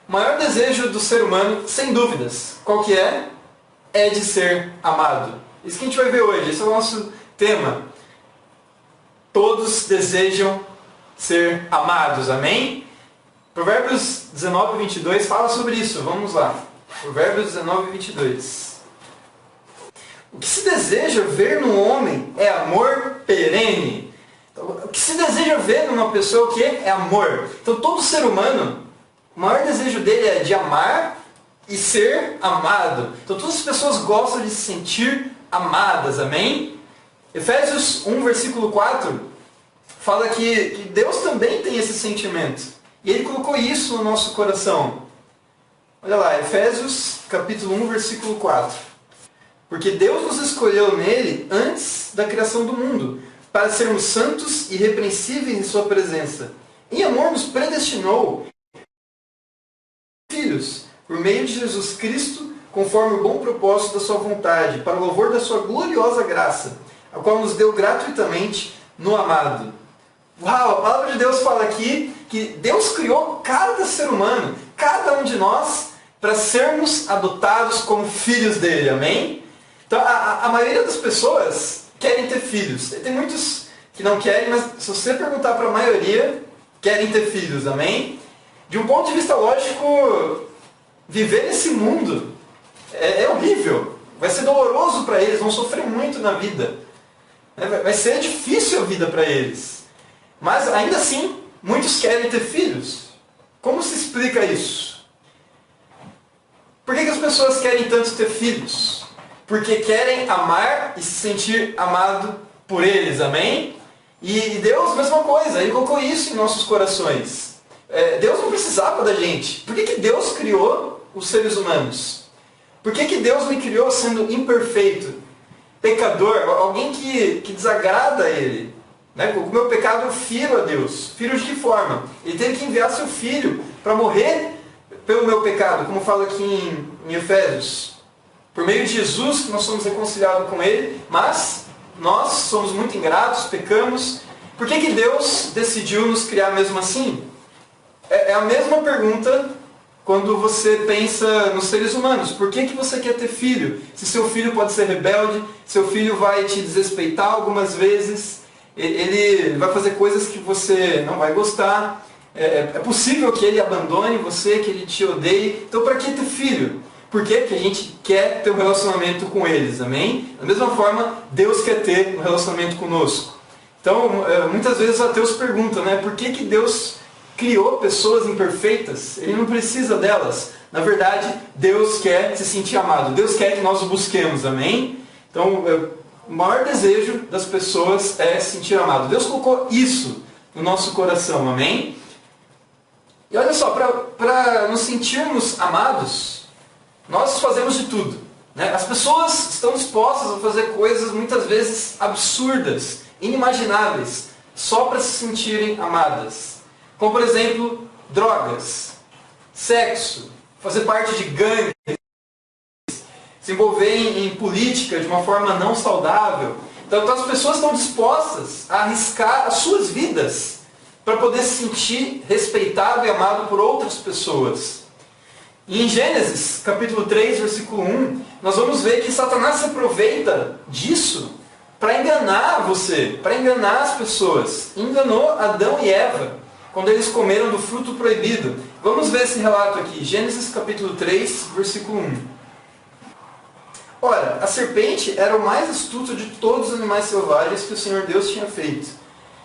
O maior desejo do ser humano, sem dúvidas, qual que é? É de ser amado. Isso que a gente vai ver hoje, esse é o nosso tema. Todos desejam ser amados, amém? Provérbios 19, 22 fala sobre isso, vamos lá. Provérbios 19, 22. O que se deseja ver no homem é amor perene. Então, o que se deseja ver numa pessoa, o que é amor? Então todo ser humano, o maior desejo dele é de amar e ser amado. Então todas as pessoas gostam de se sentir amadas, amém? Efésios 1, versículo 4, fala que Deus também tem esse sentimento. E Ele colocou isso no nosso coração. Olha lá, Efésios capítulo 1, versículo 4. Porque Deus nos escolheu nele antes da criação do mundo, para sermos santos e irrepreensíveis em sua presença. Em amor nos predestinou filhos, por meio de Jesus Cristo, conforme o bom propósito da sua vontade, para o louvor da sua gloriosa graça, a qual nos deu gratuitamente no amado. Uau, a palavra de Deus fala aqui que Deus criou cada ser humano, cada um de nós, para sermos adotados como filhos dele, amém? Então, a maioria das pessoas querem ter filhos. Tem muitos que não querem, mas se você perguntar para a maioria, querem ter filhos, amém? De um ponto de vista lógico, viver nesse mundo é horrível. Vai ser doloroso para eles, vão sofrer muito na vida. Vai ser difícil a vida para eles. Mas, ainda assim, muitos querem ter filhos. Como se explica isso? Por que as pessoas querem tanto ter filhos? Porque querem amar e se sentir amado por eles, amém? E Deus, mesma coisa, Ele colocou isso em nossos corações. Deus não precisava da gente. Por que Deus criou os seres humanos? Por que Deus me criou sendo imperfeito, pecador, alguém que desagrada a Ele? Com o meu pecado eu firo a Deus. Firo de que forma? Ele teve que enviar seu filho para morrer pelo meu pecado, como fala aqui em Efésios. Por meio de Jesus que nós somos reconciliados com Ele, mas nós somos muito ingratos, pecamos. Por que Deus decidiu nos criar mesmo assim? É a mesma pergunta quando você pensa nos seres humanos. Por que você quer ter filho? Se seu filho pode ser rebelde, seu filho vai te desrespeitar algumas vezes, ele vai fazer coisas que você não vai gostar, é possível que ele abandone você, que ele te odeie. Então para que ter filho? Por que a gente quer ter um relacionamento com eles, amém? Da mesma forma, Deus quer ter um relacionamento conosco. Então, muitas vezes os ateus perguntam, por que Deus criou pessoas imperfeitas? Ele não precisa delas. Na verdade, Deus quer se sentir amado. Deus quer que nós o busquemos, amém? Então, o maior desejo das pessoas é se sentir amado. Deus colocou isso no nosso coração, amém? E olha só, para nos sentirmos amados, nós fazemos de tudo. As pessoas estão dispostas a fazer coisas muitas vezes absurdas, inimagináveis, só para se sentirem amadas. Como, por exemplo, drogas, sexo, fazer parte de gangues, se envolver em política de uma forma não saudável. Então as pessoas estão dispostas a arriscar as suas vidas para poder se sentir respeitado e amado por outras pessoas. E em Gênesis, capítulo 3, versículo 1, nós vamos ver que Satanás se aproveita disso para enganar você, para enganar as pessoas. Enganou Adão e Eva quando eles comeram do fruto proibido. Vamos ver esse relato aqui, Gênesis capítulo 3, versículo 1. Ora, a serpente era o mais astuto de todos os animais selvagens que o Senhor Deus tinha feito.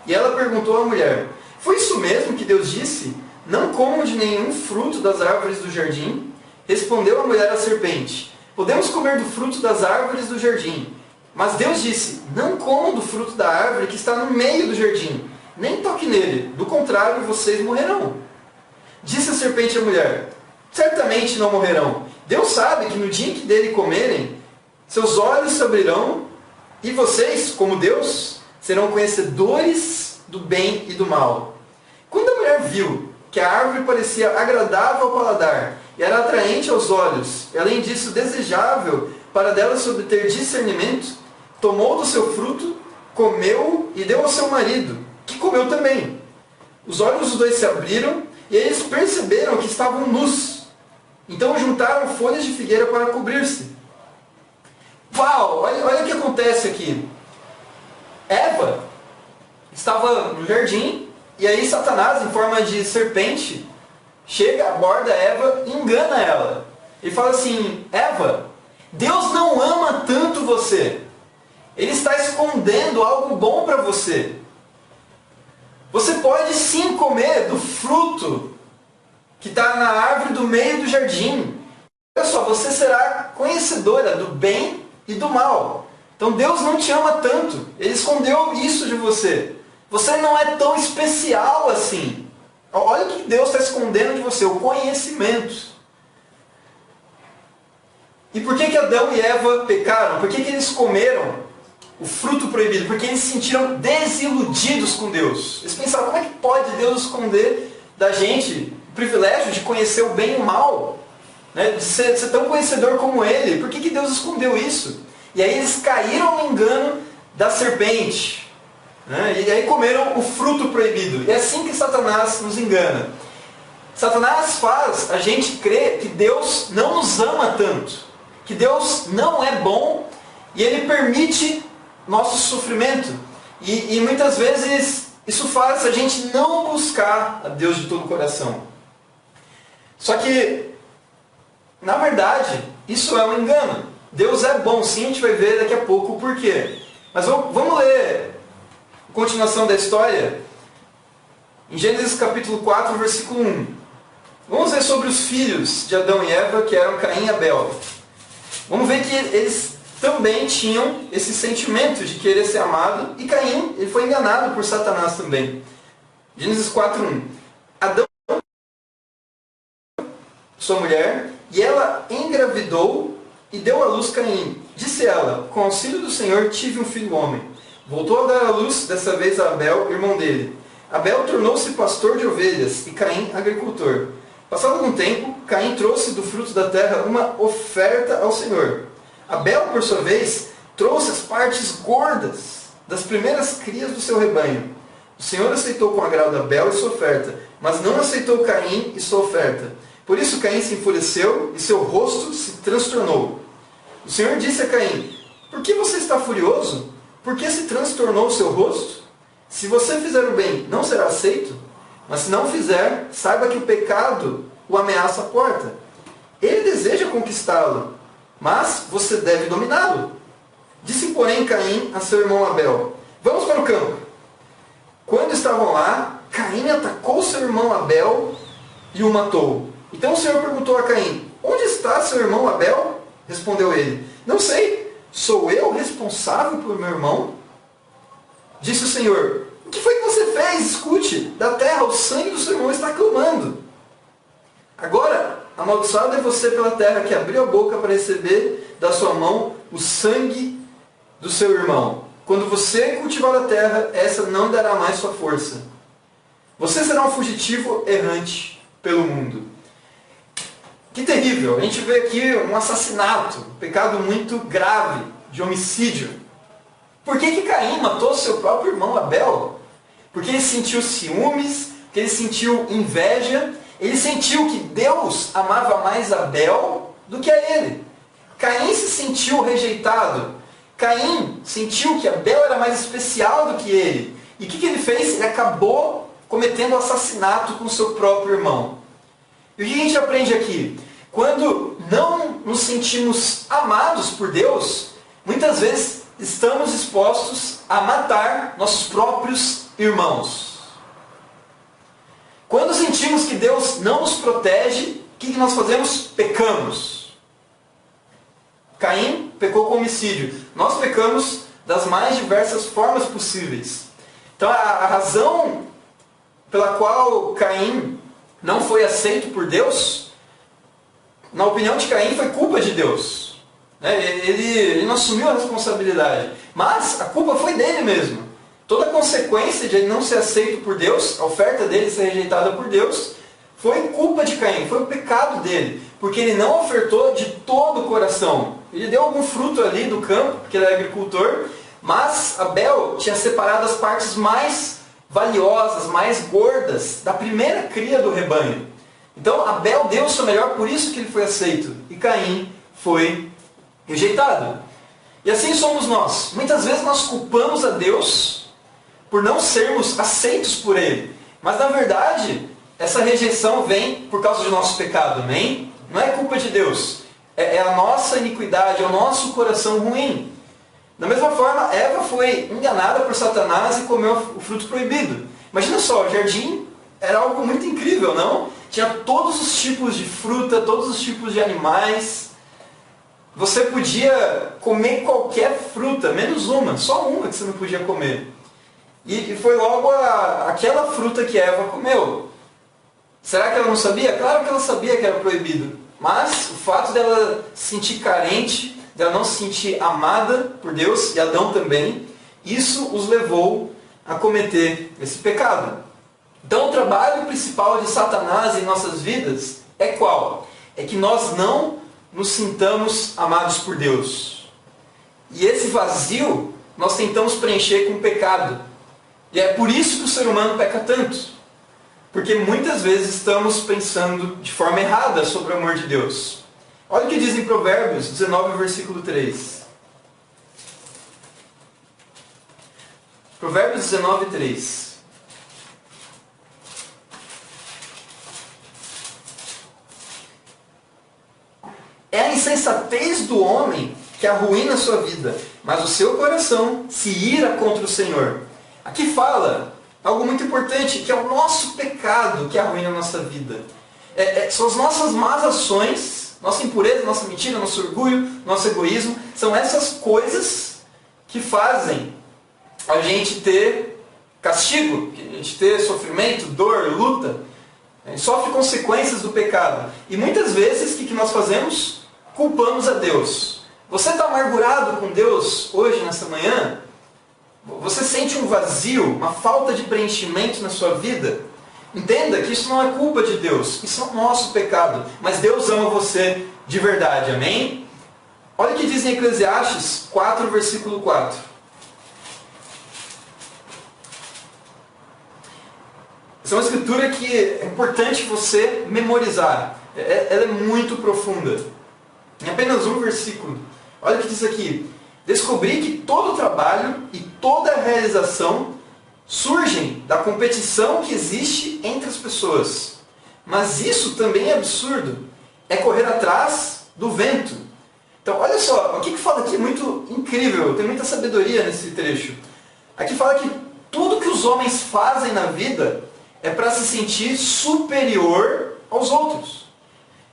E ela perguntou à mulher, foi isso mesmo que Deus disse? Não comam de nenhum fruto das árvores do jardim? Respondeu a mulher à serpente, podemos comer do fruto das árvores do jardim. Mas Deus disse, não comam do fruto da árvore que está no meio do jardim, nem toque nele, do contrário vocês morrerão. Disse a serpente à mulher, certamente não morrerão. Deus sabe que no dia em que dele comerem, seus olhos se abrirão, e vocês, como Deus, serão conhecedores do bem e do mal. Quando a mulher viu que a árvore parecia agradável ao paladar e era atraente aos olhos, e além disso desejável para dela se obter discernimento, tomou do seu fruto, comeu e deu ao seu marido, que comeu também. Os olhos dos dois se abriram e eles perceberam que estavam nus. Então juntaram folhas de figueira para cobrir-se. Uau! Olha o que acontece aqui. Eva estava no jardim, e aí Satanás, em forma de serpente, chega, aborda Eva e engana ela. Ele fala assim: Eva, Deus não ama tanto você. Ele está escondendo algo bom para você. Você pode sim comer do fruto que está na árvore do meio do jardim. Olha só, você será conhecedora do bem e do mal. Então Deus não te ama tanto. Ele escondeu isso de você. Você não é tão especial assim. Olha o que Deus está escondendo de você, o conhecimento. E por que Adão e Eva pecaram? Por que eles comeram o fruto proibido? Porque eles se sentiram desiludidos com Deus. Eles pensaram: como é que pode Deus esconder da gente o privilégio de conhecer o bem e o mal? Né? De ser tão conhecedor como Ele. Por que Deus escondeu isso? E aí eles caíram no engano da serpente. Né? E aí comeram o fruto proibido. E é assim que Satanás nos engana. Satanás faz a gente crer que Deus não nos ama tanto, que Deus não é bom, e Ele permite nosso sofrimento. E muitas vezes isso faz a gente não buscar a Deus de todo o coração. Só que, na verdade, isso é um engano. Deus é bom, sim, a gente vai ver daqui a pouco o porquê. Mas vamos ler a continuação da história em Gênesis capítulo 4, versículo 1. Vamos ver sobre os filhos de Adão e Eva, que eram Caim e Abel. Vamos ver que eles também tinham esse sentimento de querer ser amado, e Caim, ele foi enganado por Satanás também. Gênesis 4, 1. Adão, sua mulher, e ela engravidou e deu à luz Caim. Disse ela: com auxílio do Senhor tive um filho homem. Voltou a dar à luz, dessa vez a Abel, irmão dele. Abel tornou-se pastor de ovelhas e Caim agricultor. Passado algum tempo, Caim trouxe do fruto da terra uma oferta ao Senhor. Abel, por sua vez, trouxe as partes gordas das primeiras crias do seu rebanho. O Senhor aceitou com agrado Abel e sua oferta, mas não aceitou Caim e sua oferta. Por isso Caim se enfureceu e seu rosto se transtornou. O Senhor disse a Caim: por que você está furioso? Por que se transtornou o seu rosto? Se você fizer o bem, não será aceito? Mas se não fizer, saiba que o pecado o ameaça à porta. Ele deseja conquistá-lo, mas você deve dominá-lo. Disse, porém, Caim a seu irmão Abel: vamos para o campo. Quando estavam lá, Caim atacou seu irmão Abel e o matou. Então o Senhor perguntou a Caim: onde está seu irmão Abel? Respondeu ele: não sei, sou eu responsável por meu irmão? Disse o Senhor: o que foi que você fez? Escute, da terra o sangue do seu irmão está clamando. Agora, amaldiçoado é você pela terra que abriu a boca para receber da sua mão o sangue do seu irmão. Quando você cultivar a terra, essa não dará mais sua força. Você será um fugitivo errante pelo mundo. Que terrível! A gente vê aqui um assassinato, um pecado muito grave de homicídio. Por que Caim matou seu próprio irmão Abel? Porque ele sentiu ciúmes, porque ele sentiu inveja, ele sentiu que Deus amava mais Abel do que a ele. Caim se sentiu rejeitado. Caim sentiu que Abel era mais especial do que ele. E o que ele fez? Ele acabou cometendo assassinato com seu próprio irmão. E o que a gente aprende aqui? Quando não nos sentimos amados por Deus, muitas vezes estamos dispostos a matar nossos próprios irmãos. Quando sentimos que Deus não nos protege, o que nós fazemos? Pecamos. Caim pecou com homicídio. Nós pecamos das mais diversas formas possíveis. Então a razão pela qual Caim não foi aceito por Deus, na opinião de Caim, foi culpa de Deus. Ele não assumiu a responsabilidade. Mas a culpa foi dele mesmo. Toda a consequência de ele não ser aceito por Deus, a oferta dele ser rejeitada por Deus, foi culpa de Caim, foi o pecado dele. Porque ele não ofertou de todo o coração. Ele deu algum fruto ali do campo, porque ele era agricultor, mas Abel tinha separado as partes mais valiosas, mais gordas da primeira cria do rebanho. Então Abel deu o seu melhor, por isso que ele foi aceito. E Caim foi rejeitado. E assim somos nós. Muitas vezes nós culpamos a Deus por não sermos aceitos por Ele. Mas na verdade, essa rejeição vem por causa do nosso pecado, amém? Não é culpa de Deus. É a nossa iniquidade, é o nosso coração ruim. Da mesma forma, Eva foi enganada por Satanás e comeu o fruto proibido. Imagina só, o jardim era algo muito incrível, não? Tinha todos os tipos de fruta, todos os tipos de animais. Você podia comer qualquer fruta, menos uma, só uma que você não podia comer. E foi logo aquela fruta que Eva comeu. Será que ela não sabia? Claro que ela sabia que era proibido. Mas o fato dela se sentir carente, dela não se sentir amada por Deus, e Adão também, isso os levou a cometer esse pecado. Então o trabalho principal de Satanás em nossas vidas é qual? É que nós não nos sintamos amados por Deus. E esse vazio nós tentamos preencher com o pecado. E é por isso que o ser humano peca tanto. Porque muitas vezes estamos pensando de forma errada sobre o amor de Deus. Olha o que diz em Provérbios 19, versículo 3. Provérbios 19, 3. É a insensatez do homem que arruína a sua vida, mas o seu coração se ira contra o Senhor. Aqui fala algo muito importante, que é o nosso pecado que arruína a nossa vida. São as nossas más ações, nossa impureza, nossa mentira, nosso orgulho, nosso egoísmo. São essas coisas que fazem a gente ter castigo, a gente ter sofrimento, dor, luta. A gente sofre consequências do pecado. E muitas vezes, o que nós fazemos? Culpamos a Deus. Você está amargurado com Deus hoje, nessa manhã? Você sente um vazio, uma falta de preenchimento na sua vida? Entenda que isso não é culpa de Deus, isso é o nosso pecado. Mas Deus ama você de verdade, amém? Olha o que diz em Eclesiastes 4, versículo 4. Essa é uma escritura que é importante você memorizar. Ela é muito profunda. Em apenas um versículo. Olha o que diz aqui. Descobri que todo trabalho e toda realização surgem da competição que existe entre as pessoas. Mas isso também é absurdo. É correr atrás do vento. Então, olha só, o que fala aqui é muito incrível, tem muita sabedoria nesse trecho. Aqui fala que tudo que os homens fazem na vida é para se sentir superior aos outros.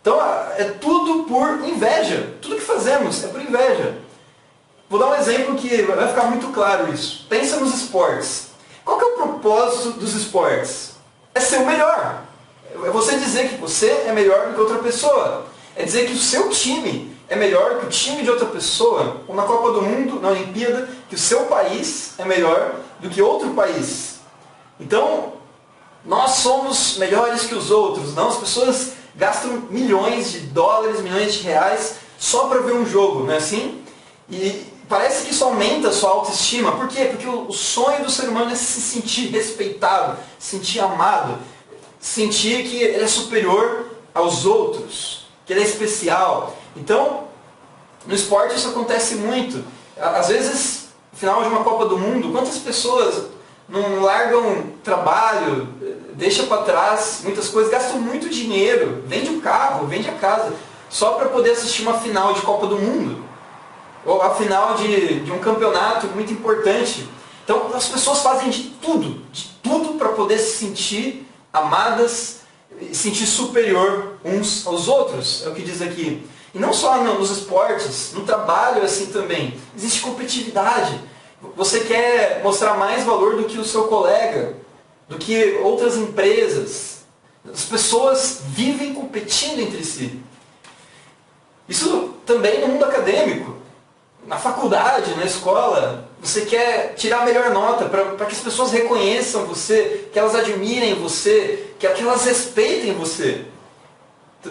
Então, é tudo por inveja. Tudo que fazemos é por inveja. Vou dar um exemplo que vai ficar muito claro isso. Pensa nos esportes. Qual que é o propósito dos esportes? É ser o melhor. É você dizer que você é melhor do que outra pessoa. É dizer que o seu time é melhor que o time de outra pessoa. Ou na Copa do Mundo, na Olimpíada, que o seu país é melhor do que outro país. Então, nós somos melhores que os outros. Não, as pessoas gastam milhões de dólares, milhões de reais só para ver um jogo, não é assim? E parece que isso aumenta a sua autoestima. Por quê? Porque o sonho do ser humano é se sentir respeitado, se sentir amado, sentir que ele é superior aos outros, que ele é especial. Então, no esporte isso acontece muito. Às vezes, no final de uma Copa do Mundo, quantas pessoas não largam trabalho, deixam para trás muitas coisas, gastam muito dinheiro, vende o carro, vende a casa, só para poder assistir uma final de Copa do Mundo. Ou a final de um campeonato muito importante. Então as pessoas fazem de tudo para poder se sentir amadas, sentir superior uns aos outros, é o que diz aqui. E não só nos esportes, no trabalho é assim também. Existe competitividade. Você quer mostrar mais valor do que o seu colega, do que outras empresas. As pessoas vivem competindo entre si. Isso também no mundo acadêmico. Na faculdade, na escola, você quer tirar a melhor nota para que as pessoas reconheçam você, que elas admirem você, que elas respeitem você.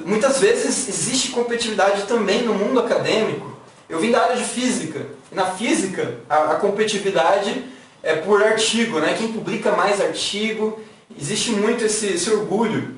Muitas vezes existe competitividade também no mundo acadêmico. Eu vim da área de física. E na física, a competitividade é por artigo, né? Quem publica mais artigo. Existe muito esse orgulho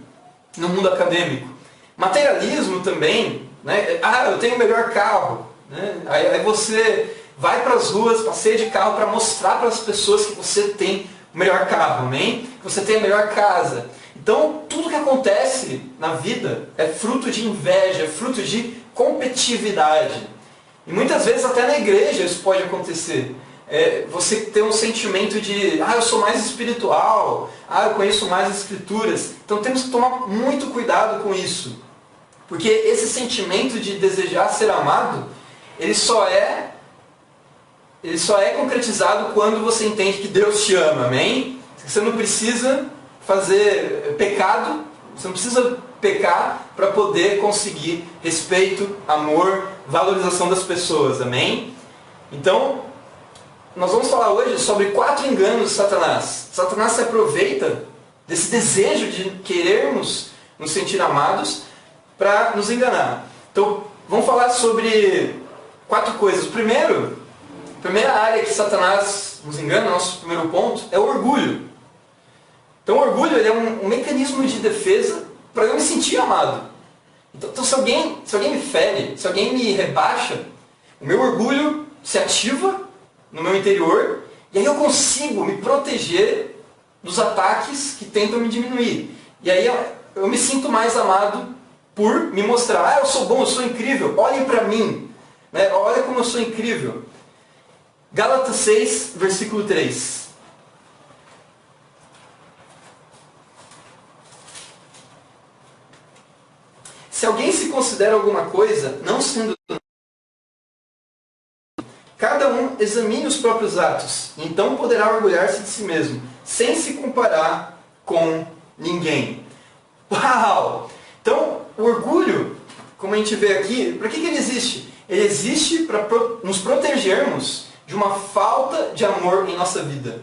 no mundo acadêmico. Materialismo também, né? Ah, eu tenho o melhor carro. Né? Aí você vai para as ruas, passeia de carro para mostrar para as pessoas que você tem o melhor carro, amém? Que você tem a melhor casa. Então, tudo que acontece na vida é fruto de inveja, é fruto de competitividade. E muitas vezes até na igreja isso pode acontecer. Você ter um sentimento de, eu sou mais espiritual, eu conheço mais as escrituras. Então temos que tomar muito cuidado com isso. Porque esse sentimento de desejar ser amado, ele só é concretizado quando você entende que Deus te ama, amém? Você não precisa fazer pecado, você não precisa pecar para poder conseguir respeito, amor, valorização das pessoas, amém? Então, nós vamos falar hoje sobre 4 enganos de Satanás. Satanás se aproveita desse desejo de querermos nos sentir amados para nos enganar. Então, vamos falar sobre 4 coisas. A primeira área que Satanás nos engana, nosso primeiro ponto, é o orgulho. Então o orgulho ele é um mecanismo de defesa para eu me sentir amado. Então se alguém me fere, se alguém me rebaixa, o meu orgulho se ativa no meu interior e aí eu consigo me proteger dos ataques que tentam me diminuir. E aí eu me sinto mais amado por me mostrar, eu sou bom, eu sou incrível, olhem para mim, né? Olha como eu sou incrível. Gálatas 6, versículo 3. Se alguém se considera alguma coisa, não sendo cada um examine os próprios atos, então poderá orgulhar-se de si mesmo, sem se comparar com ninguém. Uau! Então, o orgulho, como a gente vê aqui, para que ele existe? Ele existe para nos protegermos de uma falta de amor em nossa vida.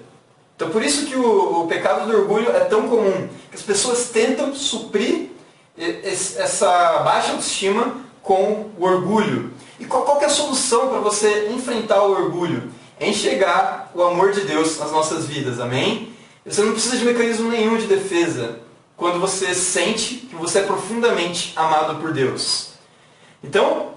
Então, por isso que o pecado do orgulho é tão comum, que as pessoas tentam suprir essa baixa autoestima com o orgulho. E qual que é a solução para você enfrentar o orgulho? É enxergar o amor de Deus nas nossas vidas, amém? Você não precisa de mecanismo nenhum de defesa quando você sente que você é profundamente amado por Deus. Então,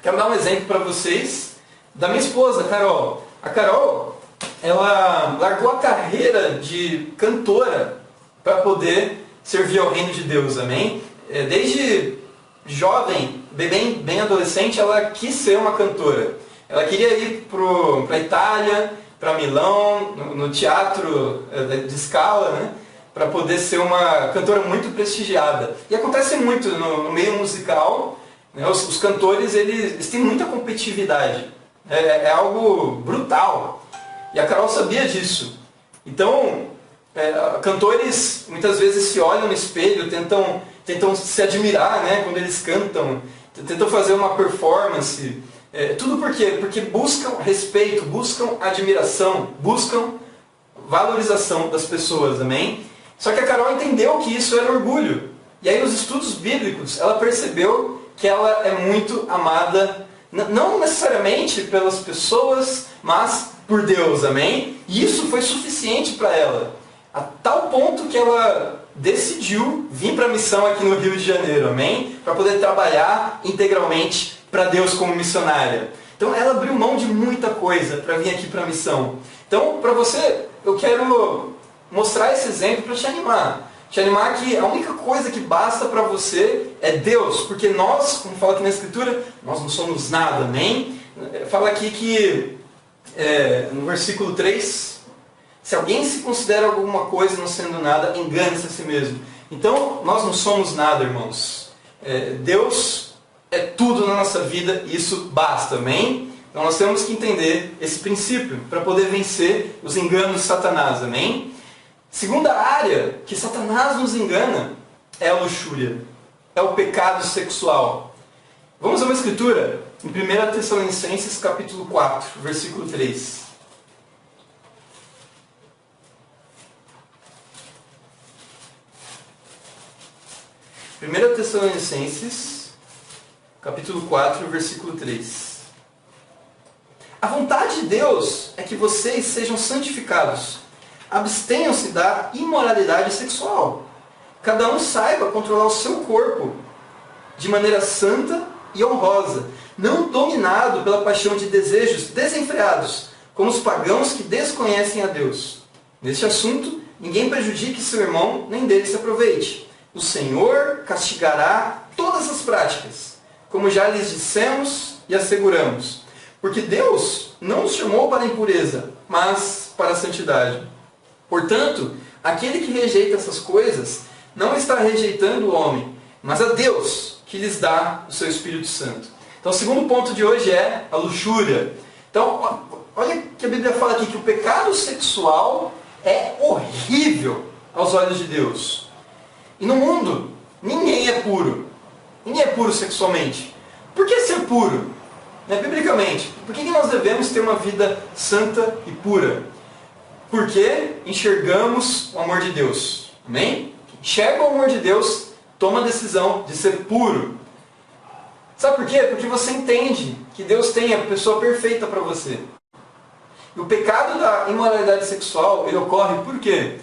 quero dar um exemplo para vocês da minha esposa, Carol. A Carol, ela largou a carreira de cantora para poder servir ao reino de Deus, amém? Desde jovem, bem adolescente, ela quis ser uma cantora. Ela queria ir para a Itália, para Milão, no teatro de Scala, né? Para poder ser uma cantora muito prestigiada. E acontece muito no meio musical, né? Os cantores eles têm muita competitividade. É algo brutal. E a Carol sabia disso. Então, cantores muitas vezes se olham no espelho, tentam se admirar, né, quando eles cantam, tentam fazer uma performance. Tudo por quê? Porque buscam respeito, buscam admiração, buscam valorização das pessoas, amém? Só que a Carol entendeu que isso era orgulho. E aí nos estudos bíblicos ela percebeu que ela é muito amada, não necessariamente pelas pessoas, mas por Deus, amém? E isso foi suficiente para ela, a tal ponto que ela decidiu vir para a missão aqui no Rio de Janeiro, amém? Para poder trabalhar integralmente para Deus como missionária. Então ela abriu mão de muita coisa para vir aqui para a missão. Então, para você, eu quero mostrar esse exemplo para te animar. Te animar que a única coisa que basta para você é Deus. Porque nós, como fala aqui na Escritura, nós não somos nada, amém? Fala aqui que, no versículo 3, se alguém se considera alguma coisa não sendo nada, engane-se a si mesmo. Então, nós não somos nada, irmãos. Deus é tudo na nossa vida e isso basta, amém? Então nós temos que entender esse princípio para poder vencer os enganos de Satanás, amém? Segunda área que Satanás nos engana é a luxúria, é o pecado sexual. Vamos a uma escritura em 1 Tessalonicenses capítulo 4, versículo 3. 1 Tessalonicenses, capítulo 4, versículo 3. A vontade de Deus é que vocês sejam santificados. Abstenham-se da imoralidade sexual. Cada um saiba controlar o seu corpo de maneira santa e honrosa, não dominado pela paixão de desejos desenfreados, como os pagãos que desconhecem a Deus. Neste assunto, ninguém prejudique seu irmão, nem dele se aproveite. O Senhor castigará todas as práticas, como já lhes dissemos e asseguramos. Porque Deus não nos chamou para a impureza, mas para a santidade. Portanto, aquele que rejeita essas coisas não está rejeitando o homem, mas a Deus, que lhes dá o seu Espírito Santo. Então, o segundo ponto de hoje é a luxúria. Então, olha que a Bíblia fala aqui que o pecado sexual é horrível aos olhos de Deus. E no mundo, ninguém é puro. Ninguém é puro sexualmente. Por que ser puro? Biblicamente, por que nós devemos ter uma vida santa e pura? Porque enxergamos o amor de Deus. Amém? Enxerga o amor de Deus, toma a decisão de ser puro. Sabe por quê? Porque você entende que Deus tem a pessoa perfeita para você. E o pecado da imoralidade sexual, ele ocorre por quê?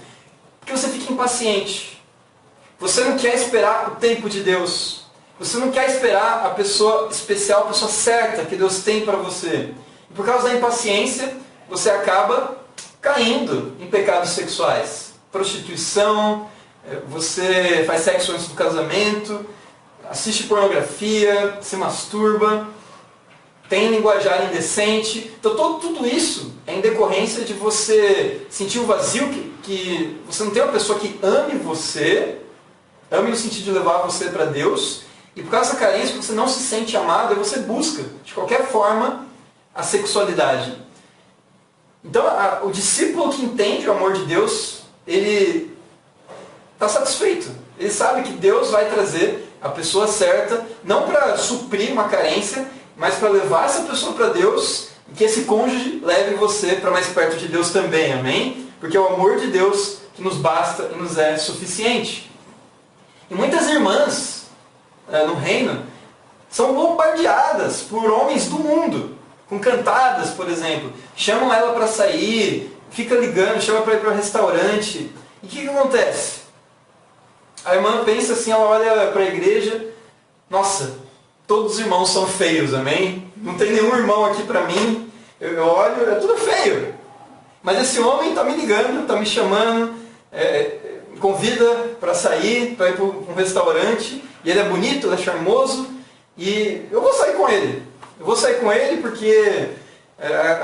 Porque você fica impaciente. Você não quer esperar o tempo de Deus. Você não quer esperar a pessoa especial, a pessoa certa que Deus tem para você. E por causa da impaciência, você acaba caindo em pecados sexuais. Prostituição, você faz sexo antes do casamento, assiste pornografia, se masturba, tem linguajar indecente. Então tudo isso é em decorrência de você sentir o vazio, que você não tem uma pessoa que ame você, ame no sentido de levar você para Deus, e por causa dessa carência, você não se sente amado, e você busca, de qualquer forma, a sexualidade. Então, o discípulo que entende o amor de Deus, ele está satisfeito. Ele sabe que Deus vai trazer a pessoa certa, não para suprir uma carência, mas para levar essa pessoa para Deus, e que esse cônjuge leve você para mais perto de Deus também, amém? Porque é o amor de Deus que nos basta e nos é suficiente. E muitas irmãs no reino são bombardeadas por homens do mundo, com cantadas, por exemplo. Chamam ela para sair, fica ligando, chama para ir para o restaurante. E o que acontece? A irmã pensa assim, ela olha para a igreja, nossa, todos os irmãos são feios, amém? Não tem nenhum irmão aqui para mim, eu olho, é tudo feio. Mas esse homem está me ligando, está me chamando, me convida para sair, para ir para um restaurante, e ele é bonito, ele é charmoso, e eu vou sair com ele. Eu vou sair com ele porque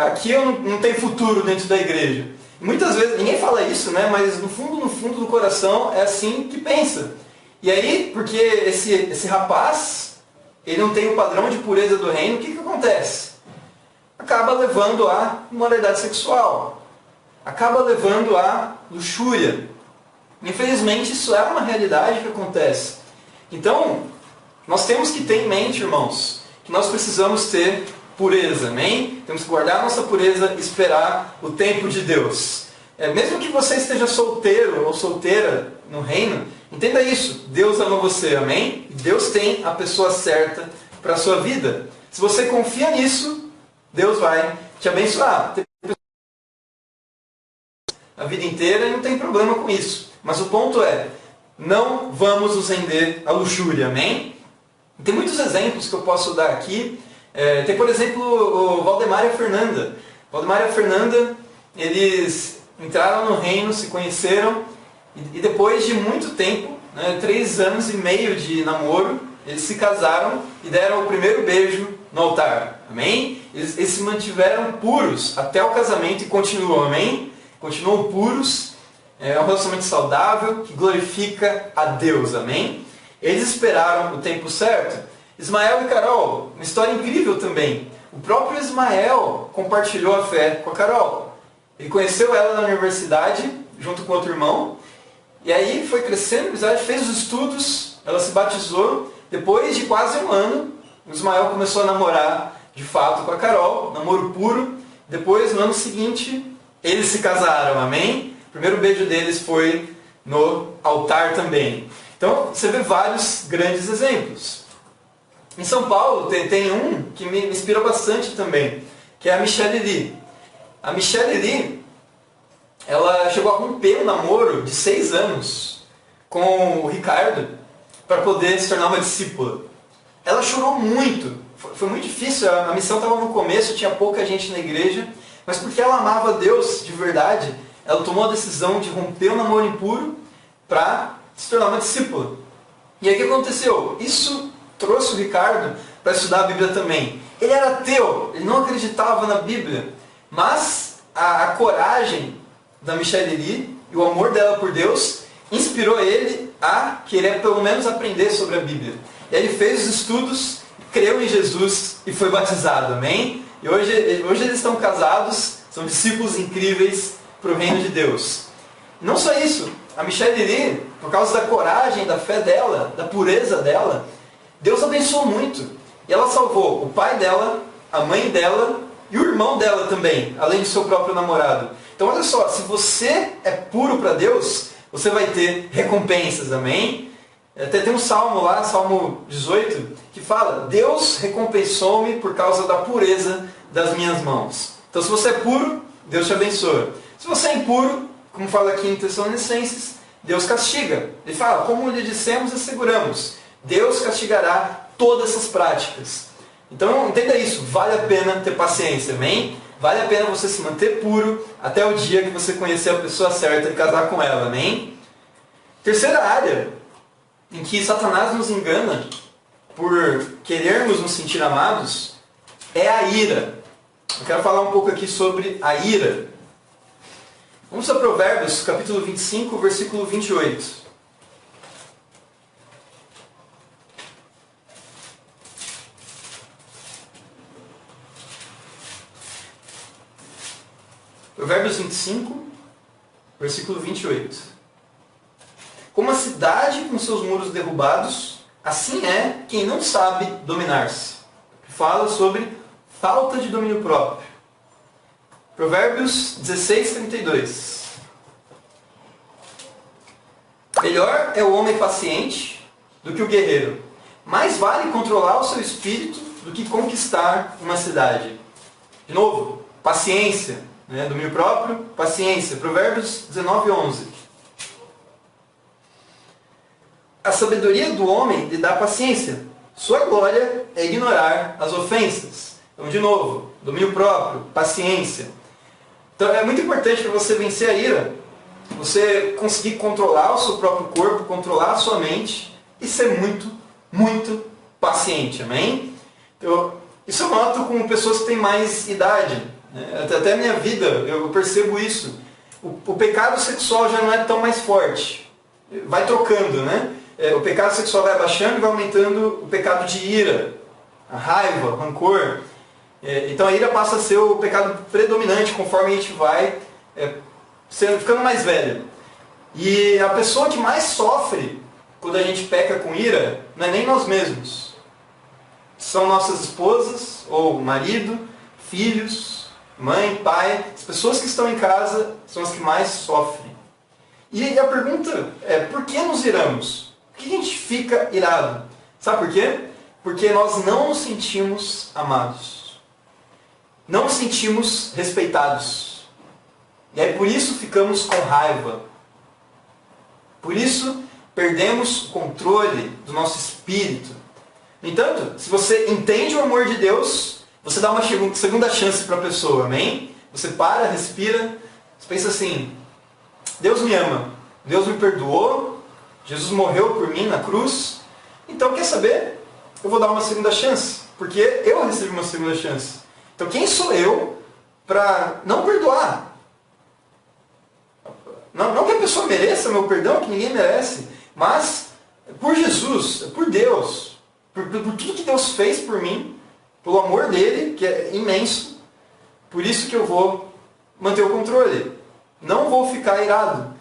aqui eu não tenho futuro dentro da igreja. E muitas vezes, ninguém fala isso, né? Mas no fundo do coração é assim que pensa. E aí, porque esse rapaz, ele não tem o padrão de pureza do reino, o que acontece? Acaba levando à imoralidade sexual. Acaba levando à luxúria. Infelizmente, isso é uma realidade que acontece. Então, nós temos que ter em mente, irmãos, que nós precisamos ter pureza, amém? Temos que guardar a nossa pureza e esperar o tempo de Deus. Mesmo que você esteja solteiro ou solteira no reino, entenda isso, Deus ama você, amém? Deus tem a pessoa certa para a sua vida. Se você confia nisso, Deus vai te abençoar. A vida inteira e não tem problema com isso. Mas o ponto é, não vamos nos render à luxúria, amém? Tem muitos exemplos que eu posso dar aqui. Tem, por exemplo, o Valdemar e a Fernanda. Valdemar e a Fernanda, eles entraram no reino, se conheceram, e depois de muito tempo, 3 anos e meio de namoro, eles se casaram e deram o primeiro beijo no altar. Amém? Eles se mantiveram puros até o casamento e continuam, amém? Continuam puros. É um relacionamento saudável que glorifica a Deus, amém? Eles esperaram o tempo certo. Ismael e Carol, uma história incrível também. O próprio Ismael compartilhou a fé com a Carol. Ele conheceu ela na universidade, junto com outro irmão. E aí foi crescendo, fez os estudos, ela se batizou. Depois de quase 1 ano, o Ismael começou a namorar de fato com a Carol, namoro puro. Depois, no ano seguinte, eles se casaram, amém? O primeiro beijo deles foi no altar também. Então, você vê vários grandes exemplos. Em São Paulo, tem um que me inspira bastante também, que é a Michelle Lee. A Michelle Lee, ela chegou a romper um namoro de 6 anos com o Ricardo para poder se tornar uma discípula. Ela chorou muito, foi muito difícil, a missão estava no começo, tinha pouca gente na igreja, mas porque ela amava Deus de verdade, ela tomou a decisão de romper o namoro impuro para se tornar uma discípula. E aí o que aconteceu? Isso trouxe o Ricardo para estudar a Bíblia também. Ele era ateu, ele não acreditava na Bíblia, mas a coragem da Michelle Lee e o amor dela por Deus inspirou ele a querer pelo menos aprender sobre a Bíblia. E aí ele fez os estudos, creu em Jesus e foi batizado, amém? E hoje eles estão casados, são discípulos incríveis para o reino de Deus. Não só isso, a Michelle Lee, por causa da coragem, da fé dela, da pureza dela, Deus abençoou muito. E ela salvou o pai dela, a mãe dela e o irmão dela também, além do seu próprio namorado. Então olha só, se você é puro para Deus, você vai ter recompensas, amém? Até tem um salmo lá, Salmo 18, que fala: Deus recompensou-me por causa da pureza das minhas mãos. Então se você é puro, Deus te abençoa. Se você é impuro, como fala aqui em Tessalonicenses, Deus castiga. Ele fala: como lhe dissemos e asseguramos, Deus castigará todas essas práticas. Então entenda isso, vale a pena ter paciência, amém? Vale a pena você se manter puro até o dia que você conhecer a pessoa certa e casar com ela, amém? Terceira área em que Satanás nos engana por querermos nos sentir amados é a ira. Eu quero falar um pouco aqui sobre a ira. Vamos a Provérbios, capítulo 25, versículo 28. Provérbios 25, versículo 28. Como a cidade com seus muros derrubados, assim é quem não sabe dominar-se. Fala sobre falta de domínio próprio. Provérbios 16, 32. Melhor é o homem paciente do que o guerreiro. Mais vale controlar o seu espírito do que conquistar uma cidade. De novo, paciência. Domínio próprio, paciência. Provérbios 19, 11. A sabedoria do homem lhe dá paciência. Sua glória é ignorar as ofensas. Então, de novo, domínio próprio, paciência. Então, é muito importante para você vencer a ira, você conseguir controlar o seu próprio corpo, controlar a sua mente e ser muito, muito paciente. Amém? Então, isso eu noto com pessoas que têm mais idade. Até a minha vida, eu percebo isso. O pecado sexual já não é tão mais forte. Vai trocando, né? O pecado sexual vai abaixando e vai aumentando o pecado de ira, a raiva, o rancor. Então a ira passa a ser o pecado predominante conforme a gente vai ficando mais velho. E a pessoa que mais sofre quando a gente peca com ira não é nem nós mesmos. São nossas esposas, ou marido, filhos, mãe, pai, as pessoas que estão em casa são as que mais sofrem. E a pergunta é, por que nos iramos? Por que a gente fica irado? Sabe por quê? Porque nós não nos sentimos amados. Não nos sentimos respeitados. E aí por isso ficamos com raiva. Por isso perdemos o controle do nosso espírito. No entanto, se você entende o amor de Deus, você dá uma segunda chance para a pessoa, amém? Você para, respira, você pensa assim: Deus me ama, Deus me perdoou, Jesus morreu por mim na cruz, então quer saber? Eu vou dar uma segunda chance, porque eu recebi uma segunda chance. Então quem sou eu para não perdoar? Não que a pessoa mereça meu perdão, que ninguém merece, mas por Jesus, por Deus, por tudo que Deus fez por mim, pelo amor dele, que é imenso, por isso que eu vou manter o controle. Não vou ficar irado.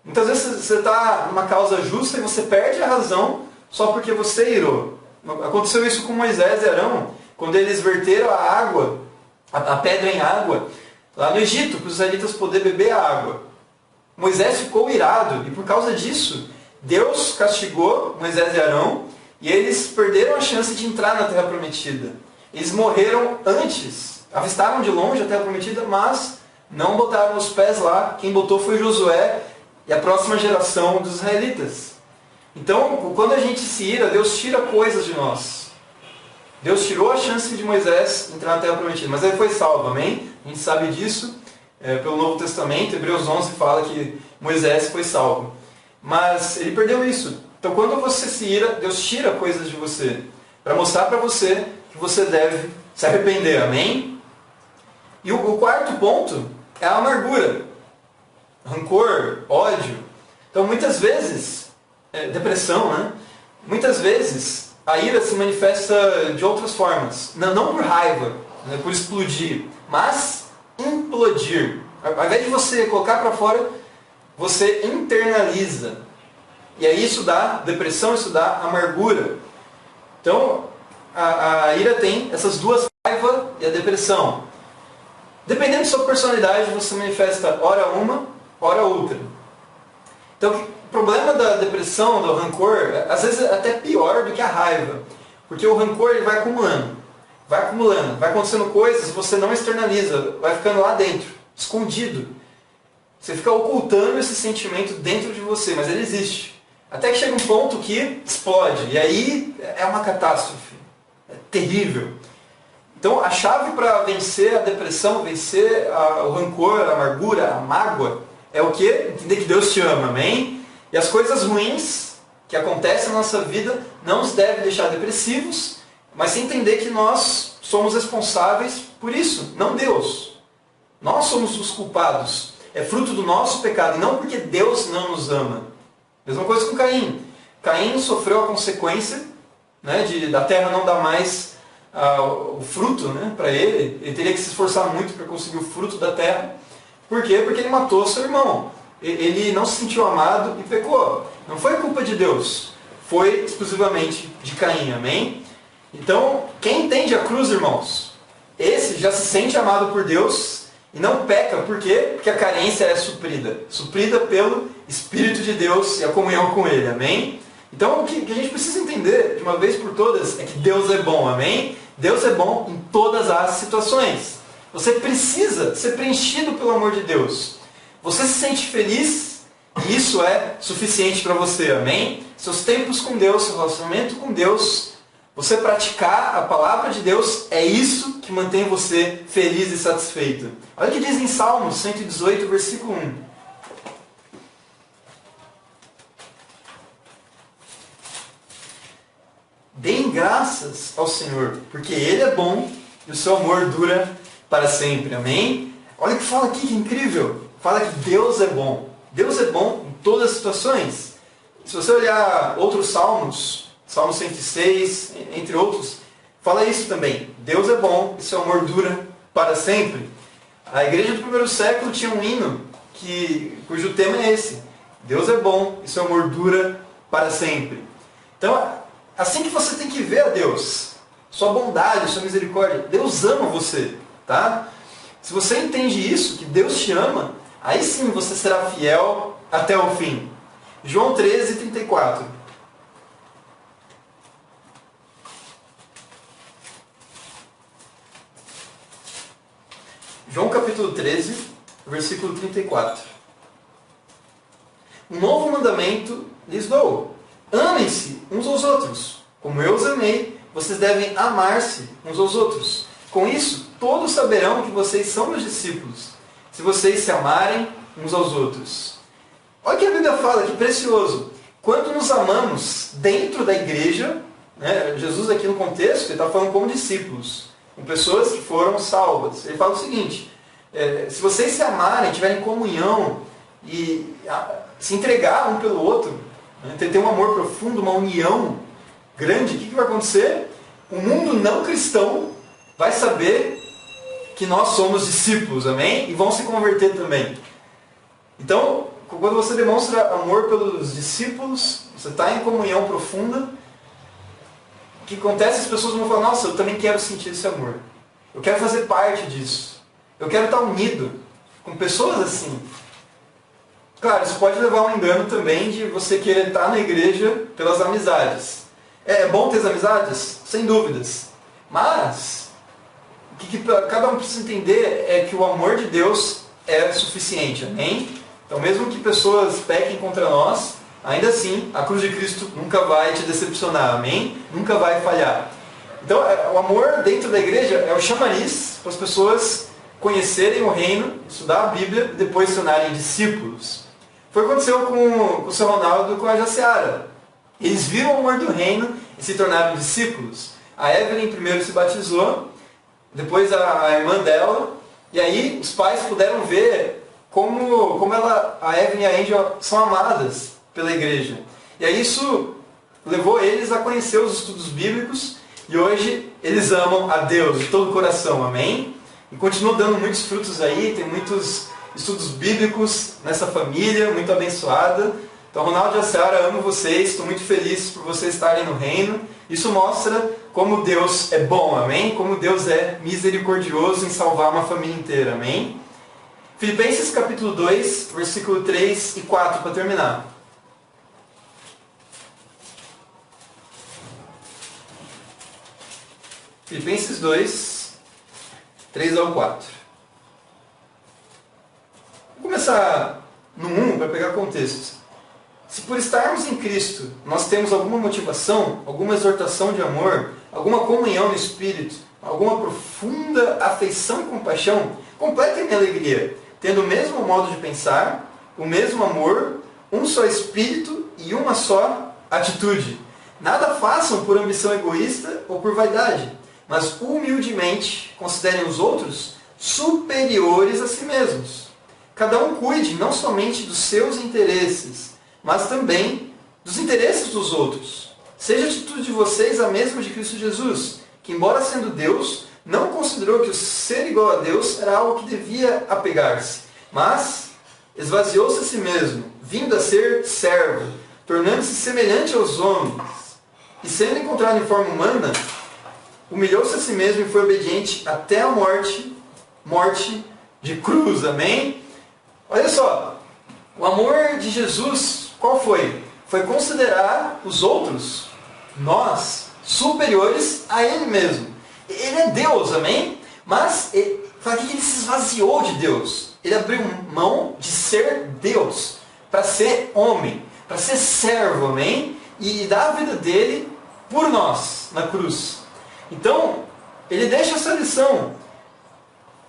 Muitas vezes você está numa causa justa e você perde a razão só porque você irou. Aconteceu isso com Moisés e Arão, quando eles verteram a água, a pedra em água, lá no Egito, para os israelitas poderem beber a água. Moisés ficou irado e por causa disso, Deus castigou Moisés e Arão e eles perderam a chance de entrar na Terra Prometida. Eles morreram antes avistaram de longe a terra prometida, mas não botaram os pés lá. Quem botou foi Josué e a próxima geração dos israelitas. Então, quando a gente se ira, Deus tira coisas de nós. Deus tirou a chance de Moisés entrar na terra prometida, mas ele foi salvo, amém? A gente sabe disso pelo Novo Testamento. Hebreus 11 fala que Moisés foi salvo. Mas ele perdeu isso. Então, quando você se ira, Deus tira coisas de você para mostrar para você que você deve se arrepender, amém? E o quarto ponto é a amargura, rancor, ódio. Então, muitas vezes, depressão, né? Muitas vezes a ira se manifesta de outras formas. Não por raiva, né, por explodir, mas implodir. Ao invés de você colocar para fora, você internaliza. E aí isso dá depressão, isso dá amargura. Então, a ira tem essas duas, a raiva e a depressão. Dependendo da sua personalidade, você manifesta ora uma, ora outra. Então, o problema da depressão, do rancor, às vezes é até pior do que a raiva. Porque o rancor ele vai acumulando, vai acontecendo coisas e você não externaliza, vai ficando lá dentro, escondido. Você fica ocultando esse sentimento dentro de você, mas ele existe. Até que chega um ponto que explode, e aí é uma catástrofe. É terrível. Então, a chave para vencer a depressão, vencer o rancor, a amargura, a mágoa, é o quê? Entender que Deus te ama, amém? E as coisas ruins que acontecem na nossa vida não nos devem deixar depressivos, mas entender que nós somos responsáveis por isso, não Deus. Nós somos os culpados. É fruto do nosso pecado, e não porque Deus não nos ama. Mesma coisa com Caim. Caim sofreu a consequência, né, da terra não dar mais o fruto, né, para ele. Ele teria que se esforçar muito para conseguir o fruto da terra. Por quê? Porque ele matou seu irmão. Ele não se sentiu amado e pecou. Não foi culpa de Deus. Foi exclusivamente de Caim, amém? Então, quem entende a cruz, irmãos, esse já se sente amado por Deus e não peca. Por quê? Porque a carência é suprida. Suprida pelo Espírito de Deus e a comunhão com Ele, amém? Então, o que a gente precisa entender, de uma vez por todas, é que Deus é bom, amém? Deus é bom em todas as situações. Você precisa ser preenchido pelo amor de Deus. Você se sente feliz e isso é suficiente para você, amém? Seus tempos com Deus, seu relacionamento com Deus, você praticar a palavra de Deus, é isso que mantém você feliz e satisfeito. Olha o que diz em Salmos 118, versículo 1. Deem graças ao Senhor, porque Ele é bom e o seu amor dura para sempre. Amém? Olha o que fala aqui, que incrível. Fala que Deus é bom. Deus é bom em todas as situações. Se você olhar outros salmos, Salmo 106, entre outros, fala isso também. Deus é bom e seu amor dura para sempre. A igreja do primeiro século tinha um hino cujo tema é esse. Deus é bom e seu amor dura para sempre. Então, assim que você tem que ver a Deus, sua bondade, sua misericórdia, Deus ama você, tá? Se você entende isso, que Deus te ama, aí sim você será fiel até o fim. João 13, 34. João capítulo 13, versículo 34. Um novo mandamento lhes dou. Amem-se uns aos outros. Como eu os amei, vocês devem amar-se uns aos outros. Com isso, todos saberão que vocês são meus discípulos, se vocês se amarem uns aos outros. Olha o que a Bíblia fala, que precioso. Quando nos amamos dentro da igreja, né, Jesus aqui no contexto, ele está falando como discípulos, com pessoas que foram salvas. Ele fala o seguinte, se vocês se amarem, tiverem comunhão e se entregar um pelo outro, né, ter um amor profundo, uma união grande, o que vai acontecer? O mundo não cristão vai saber que nós somos discípulos, amém? E vão se converter também. Então, quando você demonstra amor pelos discípulos, você está em comunhão profunda, o que acontece? As pessoas vão falar, nossa, eu também quero sentir esse amor. Eu quero fazer parte disso. Eu quero estar unido com pessoas assim. Claro, isso pode levar a um engano também de você querer estar na igreja pelas amizades. É bom ter as amizades? Sem dúvidas. Mas, que cada um precisa entender é que o amor de Deus é suficiente, amém? Então mesmo que pessoas pequem contra nós, ainda assim a cruz de Cristo nunca vai te decepcionar, amém? Nunca vai falhar. Então o amor dentro da igreja é o chamariz para as pessoas conhecerem o reino, estudar a Bíblia e depois se tornarem discípulos. Foi o que aconteceu com o seu Ronaldo e com a Jaciara. Eles viram o amor do reino e se tornaram discípulos. A Evelyn primeiro se batizou, depois a irmã dela, e aí os pais puderam ver como a Evelyn e a Angel são amadas pela igreja. E aí isso levou eles a conhecer os estudos bíblicos, e hoje eles amam a Deus de todo o coração, amém? E continuam dando muitos frutos aí, tem muitos estudos bíblicos nessa família, muito abençoada. Então, Ronaldo e a Seara, amo vocês, estou muito feliz por vocês estarem no reino. Isso mostra como Deus é bom, amém? Como Deus é misericordioso em salvar uma família inteira, amém? Filipenses capítulo 2, versículo 3 e 4, para terminar. Filipenses 2, 3 ao 4. Vou começar no 1 para pegar contexto. Se por estarmos em Cristo nós temos alguma motivação, alguma exortação de amor, alguma comunhão no Espírito, alguma profunda afeição e compaixão, completem minha alegria, tendo o mesmo modo de pensar, o mesmo amor, um só Espírito e uma só atitude. Nada façam por ambição egoísta ou por vaidade, mas humildemente considerem os outros superiores a si mesmos. Cada um cuide não somente dos seus interesses, mas também dos interesses dos outros. Seja a atitude de vocês a mesma de Cristo Jesus, que embora sendo Deus, não considerou que o ser igual a Deus era algo que devia apegar-se, mas esvaziou-se a si mesmo, vindo a ser servo, tornando-se semelhante aos homens, e sendo encontrado em forma humana, humilhou-se a si mesmo e foi obediente até a morte de cruz, amém? Olha só, o amor de Jesus, qual foi? Foi considerar os outros, nós, superiores a Ele mesmo. Ele é Deus, amém? Mas para que ele se esvaziou de Deus? Ele abriu mão de ser Deus para ser homem, para ser servo, amém? E dar a vida dele por nós, na cruz. Então, ele deixa essa lição.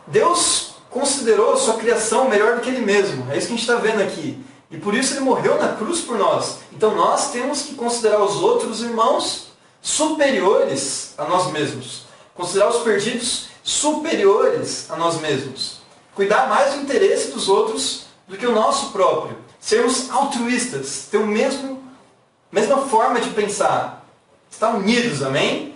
Deus considerou a sua criação melhor do que ele mesmo. É isso que a gente está vendo aqui. E por isso ele morreu na cruz por nós. Então nós temos que considerar os outros irmãos superiores a nós mesmos. Considerar os perdidos superiores a nós mesmos. Cuidar mais do interesse dos outros do que o nosso próprio. Sermos altruístas. Ter a mesma forma de pensar. Estar unidos, amém?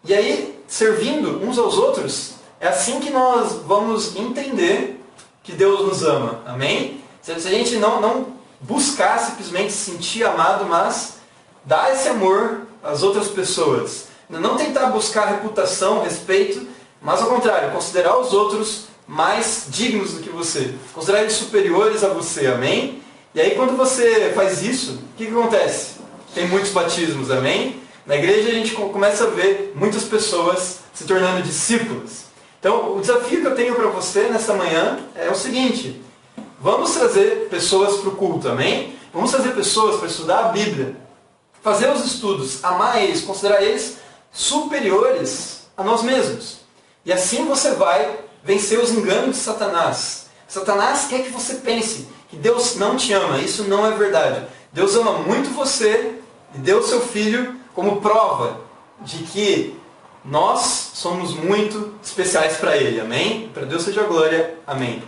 E aí, servindo uns aos outros, é assim que nós vamos entender que Deus nos ama. Amém? Se a gente não buscar simplesmente se sentir amado, mas dar esse amor às outras pessoas. Não tentar buscar reputação, respeito, mas ao contrário, considerar os outros mais dignos do que você. Considerar eles superiores a você. Amém? E aí quando você faz isso, o que acontece? Tem muitos batismos. Amém? Na igreja a gente começa a ver muitas pessoas se tornando discípulos. Então, o desafio que eu tenho para você nesta manhã é o seguinte: vamos trazer pessoas para o culto, amém? Vamos trazer pessoas para estudar a Bíblia, fazer os estudos, amar eles, considerar eles superiores a nós mesmos. E assim você vai vencer os enganos de Satanás. Satanás quer que você pense que Deus não te ama. Isso não é verdade. Deus ama muito você e deu seu Filho como prova de que nós somos muito especiais para Ele. Amém? Para Deus seja a glória. Amém.